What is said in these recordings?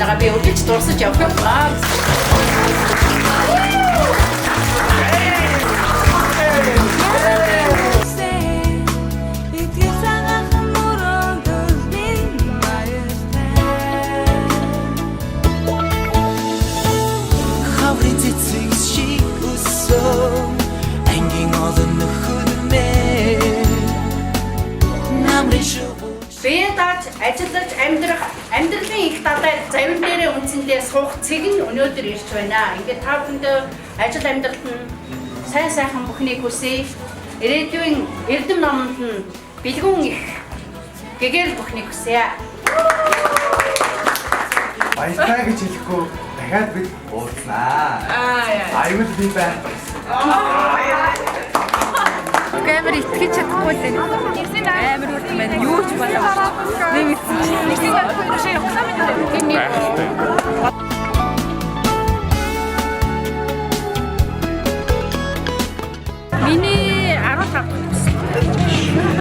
Нага би өглөж дурсаж явах ба. Бэдаж ажиллаж амьдралын их талаар завин дээрээ үндсэндээ суух цэг нь өнөөдөр ирж байна. Ингээд та бүхэндээ ажил амьдралд нь сайн сайхан бүхнийг хүсье. Ирээдүйн эрдэм номонд нь бэлгүүн их гэгэрэл бүхнийг хүсье. Баярлалаа гэж хэлэхгүй дахиад бид уулзнаа. Аюул би байна. Камер итгэж чадахгүй л амар үрд байна. Юу ч болоо. Нэг чинь миний 15.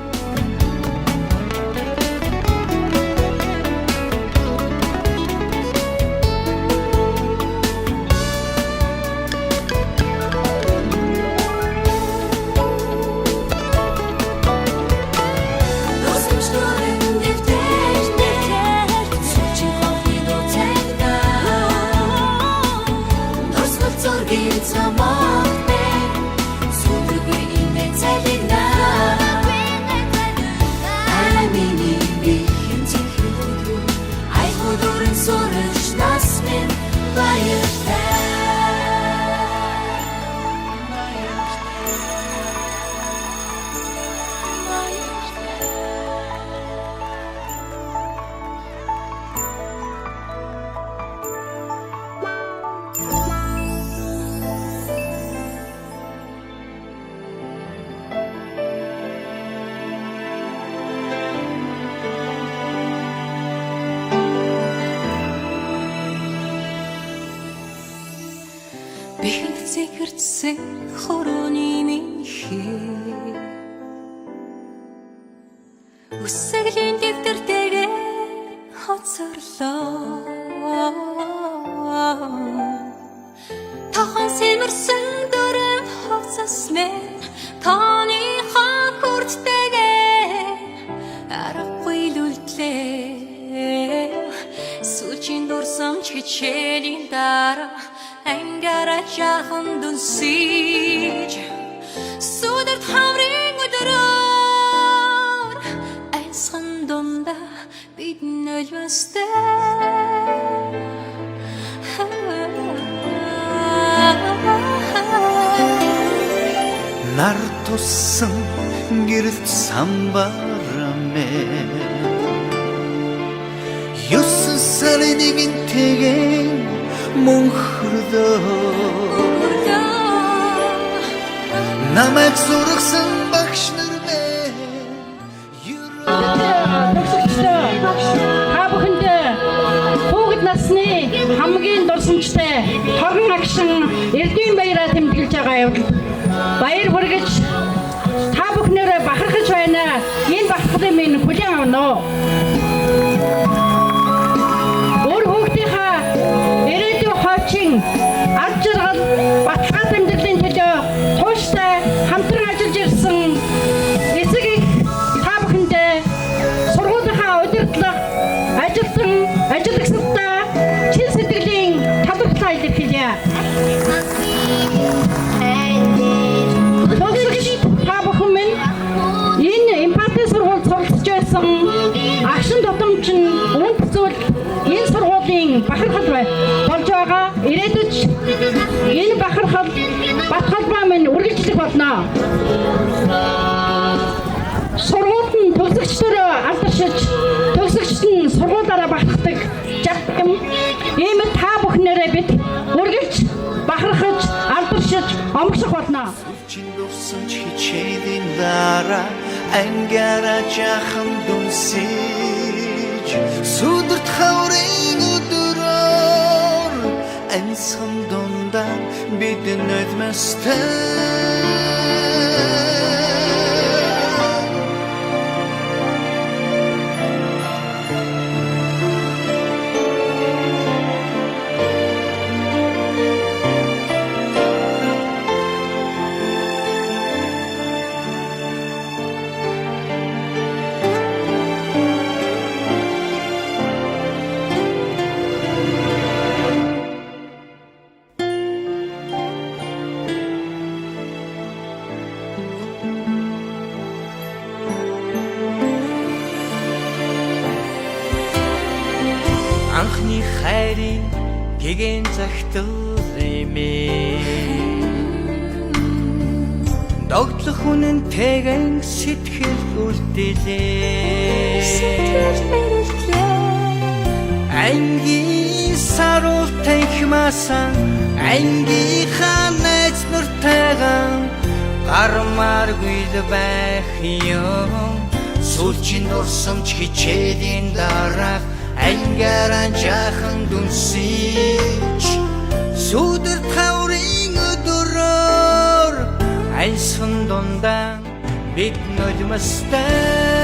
Бихэнд зэгэрдсэн хорооны минь хээ Үсгэлийн дэвтэртэйгээ хоцорлоо Тахан сэмэрсэн дөрөв хоцосмэн Таны ханхурдтэйгээ аргагүй лүлтлээ Сүүчийн дурсамч хичээлийн дараа Ангара жахан дүнсиж Сүдэрт хамрын өдрөөр Айсхан дунда бид нөлвөстэй Нар туссан гэрэлт самбарамэ Юусэн сарынигин тэгэн мөнхөрдөө Намайг сургасан багш нар мэ Та бүхэндээ хүүхэд насны хамгийн дурсамжтай тогон агшин эрдэм баяраа тэмдэглэж байгаа явдал баяр хүргэж та бүхнээрээ бахархаж байна. Энэ бахархлын минь хүлээн авна уу? Ад жаргал баталгаа амьдралын төлөө тууштай хамтран ажиллаж ирсэн эсэгийг та бүхэндээ сургуулийнхаа удирдлага ажилтнуудаа чин сэтгэлийн талархлаа илэрхийлье. Та бүхэн минь энэ эмпати сургуульд суралцж байсан агшин тутамч нь үнд зүйл энэ сургуулийн бахархал болж байгаа. Ирээдүйд энэ бахархал баталгаа минь үргэлжлэх болно. Сургуульд нь төгсөгчдөө алдаршиж, төгсөгчд нь сургуулаараа багтдаг жагтам ийм та бүхнээрээ бид үргэлж бахархаж, алдаршиж, омгших болно. Чиндурсан хичээлийн дараа ангара жахан дүнсиж Сүдэрт хаврын өдрөөр бид нулимстай анхны хайрын гэгэн захтал эмээ догтлох үнэнтэйгэн сэтгэл үлдээлээ ангийн саруул танхимасан ангийнхаа найз нуртайган гармааргүй л байх юм сүүлчийн дурсамж хичээлийн дараах ангаараа жаахан дүнсэж сүдэр таврын өдрөөр айсан дундаа бид нулимстай